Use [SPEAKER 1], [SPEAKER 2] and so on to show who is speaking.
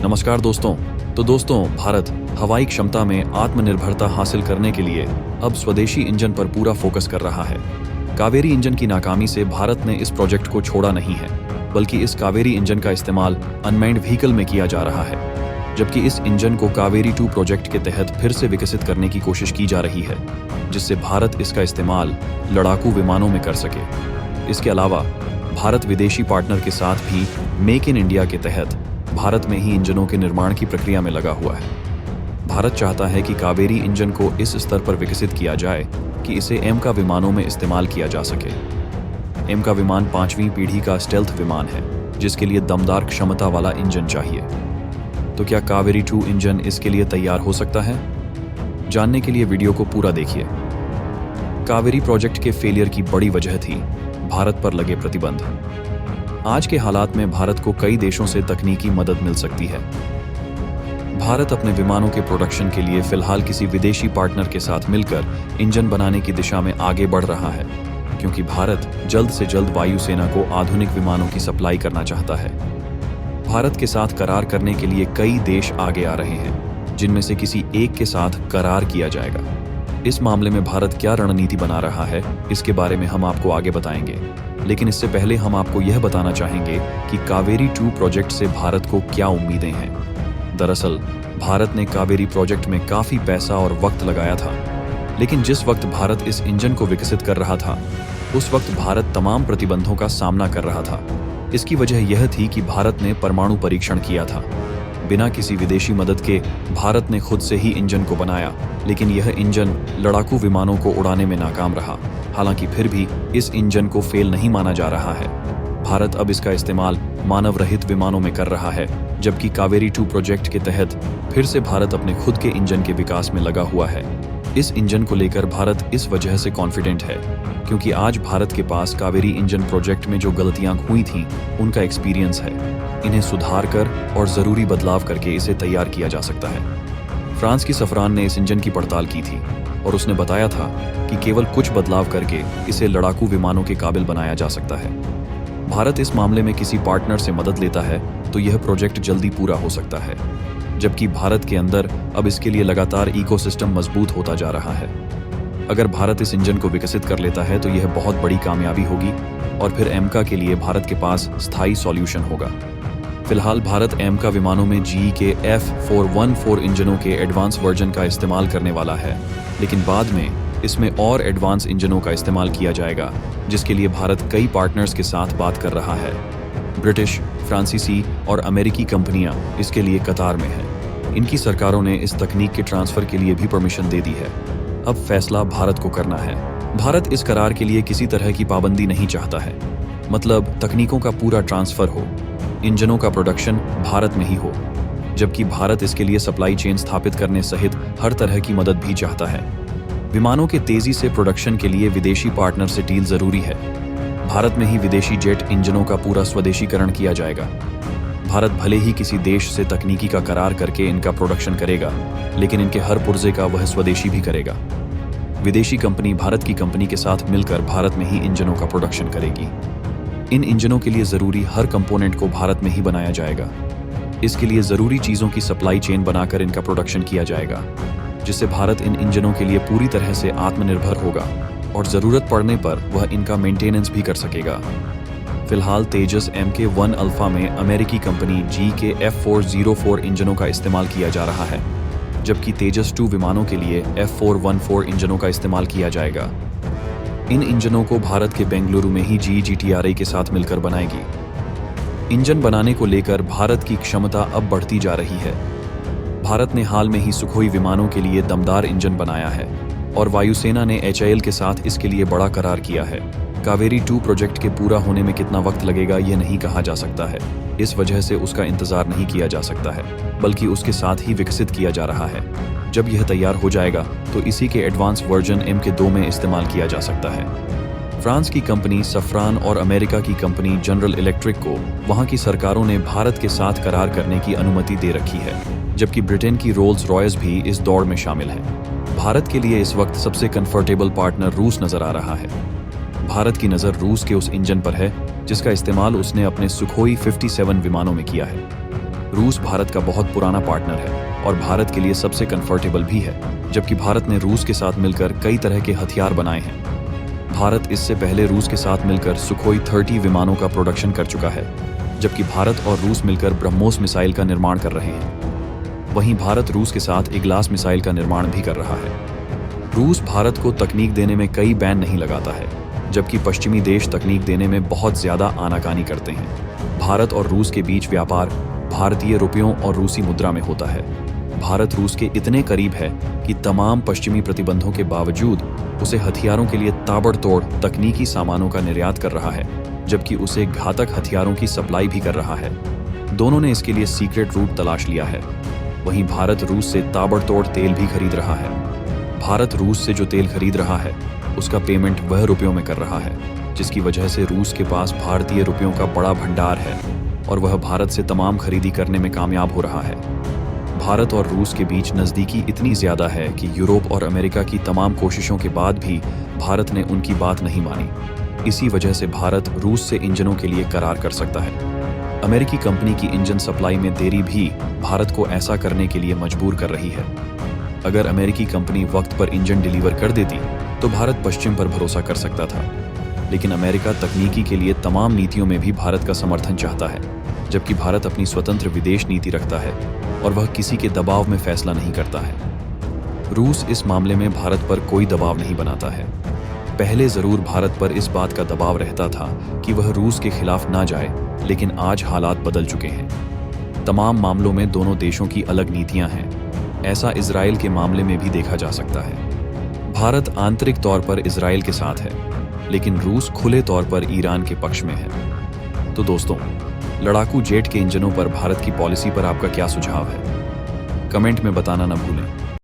[SPEAKER 1] नमस्कार दोस्तों। तो दोस्तों, भारत हवाई क्षमता में आत्मनिर्भरता हासिल करने के लिए अब स्वदेशी इंजन पर पूरा फोकस कर रहा है। कावेरी इंजन की नाकामी से भारत ने इस प्रोजेक्ट को छोड़ा नहीं है, बल्कि इस कावेरी इंजन का इस्तेमाल अनमैन्ड व्हीकल में किया जा रहा है। जबकि इस इंजन को कावेरी 2 प्रोजेक्ट के तहत फिर से विकसित करने की कोशिश की जा रही है, जिससे भारत इसका इस्तेमाल लड़ाकू विमानों में कर सके। इसके अलावा भारत विदेशी पार्टनर के साथ भी मेक इन इंडिया के तहत भारत में ही इंजनों के निर्माण की प्रक्रिया में लगा हुआ है। भारत चाहता है कि कावेरी इंजन को इस स्तर पर विकसित किया जाए कि इसे एमका विमानों में इस्तेमाल किया जा सके। एमका विमान 5वीं पीढ़ी का स्टेल्थ विमान है, जिसके लिए दमदार क्षमता वाला इंजन चाहिए। तो क्या कावेरी 2 इंजन इसके लिए तैयार हो सकता है? जानने के लिए वीडियो को पूरा देखिए। कावेरी प्रोजेक्ट के फेलियर की बड़ी वजह थी भारत पर लगे प्रतिबंध। आज के हालात में भारत को कई देशों से तकनीकी मदद मिल सकती है। भारत अपने विमानों के प्रोडक्शन के लिए फिलहाल किसी विदेशी पार्टनर के साथ मिलकर इंजन बनाने की दिशा में आगे बढ़ रहा है, क्योंकि भारत जल्द से जल्द वायुसेना को आधुनिक विमानों की सप्लाई करना चाहता है। भारत के साथ करार करने के लिए कई देश आगे आ रहे हैं, जिनमें से किसी एक के साथ करार किया जाएगा। इस मामले में भारत क्या रणनीति बना रहा है, इसके बारे में हम आपको आगे बताएंगे। लेकिन इससे पहले हम आपको यह बताना चाहेंगे कि कावेरी 2 प्रोजेक्ट से भारत को क्या उम्मीदें हैं। दरअसल भारत ने कावेरी प्रोजेक्ट में काफी पैसा और वक्त लगाया था, लेकिन जिस वक्त भारत इस इंजन को विकसित कर रहा था, उस वक्त भारत तमाम प्रतिबंधों का सामना कर रहा था। इसकी वजह यह थी कि भारत ने परमाणु परीक्षण किया था। बिना किसी विदेशी मदद के भारत ने खुद से ही इंजन को बनाया, लेकिन यह इंजन लड़ाकू विमानों को उड़ाने में नाकाम रहा। हालांकि फिर भी इस इंजन को फेल नहीं माना जा रहा है। भारत अब इसका इस्तेमाल मानव रहित विमानों में कर रहा है, जबकि कावेरी 2 प्रोजेक्ट के तहत फिर से भारत अपने खुद के इंजन के विकास में लगा हुआ है। इस इंजन को लेकर भारत इस वजह से कॉन्फिडेंट है क्योंकि आज भारत के पास कावेरी इंजन प्रोजेक्ट में जो गलतियां हुई थीं, उनका एक्सपीरियंस है। इन्हें सुधार कर और जरूरी बदलाव करके इसे तैयार किया जा सकता है। फ्रांस की सफरान ने इस इंजन की पड़ताल की थी और उसने बताया था कि केवल कुछ बदलाव करके इसे लड़ाकू विमानों के काबिल बनाया जा सकता है। भारत इस मामले में किसी पार्टनर से मदद लेता है तो यह प्रोजेक्ट जल्दी पूरा हो सकता है, जबकि भारत के अंदर अब इसके लिए लगातार इकोसिस्टम मजबूत होता जा रहा है। अगर भारत इस इंजन को विकसित कर लेता है तो यह बहुत बड़ी कामयाबी होगी और फिर एमका के लिए भारत के पास स्थायी सॉल्यूशन होगा। फिलहाल भारत एमका विमानों में GE के F414 इंजनों के एडवांस वर्जन का इस्तेमाल करने वाला है, लेकिन बाद में इसमें और एडवांस इंजनों का इस्तेमाल किया जाएगा, जिसके लिए भारत कई पार्टनर्स के साथ बात कर रहा है। ब्रिटिश, फ्रांसीसी और अमेरिकी कंपनियां इसके लिए कतार में हैं। इनकी सरकारों ने इस तकनीक के ट्रांसफर के लिए भी परमिशन दे दी है। अब फैसला भारत को करना है। भारत इस करार के लिए किसी तरह की पाबंदी नहीं चाहता है, मतलब तकनीकों का पूरा ट्रांसफर हो, इंजनों का प्रोडक्शन भारत में ही हो, जबकि भारत इसके लिए सप्लाई चेन स्थापित करने सहित हर तरह की मदद भी चाहता है। विमानों के तेजी से प्रोडक्शन के लिए विदेशी पार्टनर से डील जरूरी है। भारत में ही विदेशी जेट इंजनों का पूरा स्वदेशीकरण किया जाएगा। भारत भले ही किसी देश से तकनीकी का करार करके इनका प्रोडक्शन करेगा, लेकिन इनके हर पुर्जे का वह स्वदेशी भी करेगा। विदेशी कंपनी भारत की कंपनी के साथ मिलकर भारत में ही इंजनों का प्रोडक्शन करेगी। इन इंजनों के लिए जरूरी हर कंपोनेंट को भारत में ही बनाया जाएगा। इसके लिए जरूरी चीजों की सप्लाई चेन बनाकर इनका प्रोडक्शन किया जाएगा, जिससे भारत इन इंजनों के लिए पूरी तरह से आत्मनिर्भर होगा और जरूरत पड़ने पर वह इनका मेंटेनेंस भी कर सकेगा। फिलहाल तेजस Mk1 अल्फा में अमेरिकी कंपनी GE के F404 इंजनों का इस्तेमाल किया जा रहा है, जबकि तेजस 2 विमानों के लिए F414 इंजनों का इस्तेमाल किया जाएगा। इन इंजनों को भारत के बेंगलुरु में ही GE GTRI के साथ मिलकर बनाएगी। इंजन बनाने को लेकर भारत की क्षमता अब बढ़ती जा रही है। भारत ने हाल में ही सुखोई विमानों के लिए दमदार इंजन बनाया है और वायुसेना ने HAL के साथ इसके लिए बड़ा करार किया है। कावेरी 2 प्रोजेक्ट के पूरा होने में कितना वक्त लगेगा यह नहीं कहा जा सकता है। इस वजह से उसका इंतजार नहीं किया जा सकता है, बल्कि उसके साथ ही विकसित किया जा रहा है। जब यह तैयार हो जाएगा तो इसी के एडवांस वर्जन Mk2 में इस्तेमाल किया जा सकता है। फ्रांस की कंपनी सफरान और अमेरिका की कंपनी जनरल इलेक्ट्रिक को वहां की सरकारों ने भारत के साथ करार करने की अनुमति दे रखी है, जबकि ब्रिटेन की रोल्स रॉयस भी इस दौड़ में शामिल है। भारत के लिए इस वक्त सबसे कंफर्टेबल पार्टनर रूस नजर आ रहा है। भारत की नज़र रूस के उस इंजन पर है जिसका इस्तेमाल उसने अपने सुखोई 57 विमानों में किया है। रूस भारत का बहुत पुराना पार्टनर है और भारत के लिए सबसे कंफर्टेबल भी है, जबकि भारत ने रूस के साथ मिलकर कई तरह के हथियार बनाए हैं। भारत इससे पहले रूस के साथ मिलकर सुखोई 30 विमानों का प्रोडक्शन कर चुका है, जबकि भारत और रूस मिलकर ब्रह्मोस मिसाइल का निर्माण कर रहे हैं। वहीं भारत रूस के साथ इग्लास मिसाइल का निर्माण भी कर रहा है। रूस भारत को तकनीक देने में कई बैन नहीं लगाता है, जबकि पश्चिमी देश तकनीक देने में बहुत ज्यादा आनाकानी करते हैं। भारत और रूस के बीच व्यापार भारतीय रुपयों और रूसी मुद्रा में होता है। भारत रूस के इतने करीब है कि तमाम पश्चिमी प्रतिबंधों के बावजूद उसे हथियारों के लिए ताबड़तोड़ तकनीकी सामानों का निर्यात कर रहा है, जबकि उसे घातक हथियारों की सप्लाई भी कर रहा है। दोनों ने इसके लिए सीक्रेट रूट तलाश लिया है। वहीं भारत रूस से ताबड़तोड़ तेल भी खरीद रहा है। भारत रूस से जो तेल खरीद रहा है उसका पेमेंट वह रुपयों में कर रहा है, जिसकी वजह से रूस के पास भारतीय रुपयों का बड़ा भंडार है और वह भारत से तमाम खरीदी करने में कामयाब हो रहा है। भारत और रूस के बीच नज़दीकी इतनी ज़्यादा है कि यूरोप और अमेरिका की तमाम कोशिशों के बाद भी भारत ने उनकी बात नहीं मानी। इसी वजह से भारत रूस से इंजनों के लिए करार कर सकता है। अमेरिकी कंपनी की इंजन सप्लाई में देरी भी भारत को ऐसा करने के लिए मजबूर कर रही है। अगर अमेरिकी कंपनी वक्त पर इंजन डिलीवर कर देती तो भारत पश्चिम पर भरोसा कर सकता था, लेकिन अमेरिका तकनीकी के लिए तमाम नीतियों में भी भारत का समर्थन चाहता है, जबकि भारत अपनी स्वतंत्र विदेश नीति रखता है और वह किसी के दबाव में फैसला नहीं करता है। रूस इस मामले में भारत पर कोई दबाव नहीं बनाता है। पहले जरूर भारत पर इस बात का दबाव रहता था कि वह रूस के खिलाफ ना जाए, लेकिन आज हालात बदल चुके हैं। तमाम मामलों में दोनों देशों की अलग नीतियां हैं। ऐसा इजराइल के मामले में भी देखा जा सकता है। भारत आंतरिक तौर पर इजराइल के साथ है, लेकिन रूस खुले तौर पर ईरान के पक्ष में है। तो दोस्तों, लड़ाकू जेट के इंजनों पर भारत की पॉलिसी पर आपका क्या सुझाव है? कमेंट में बताना न भूलें।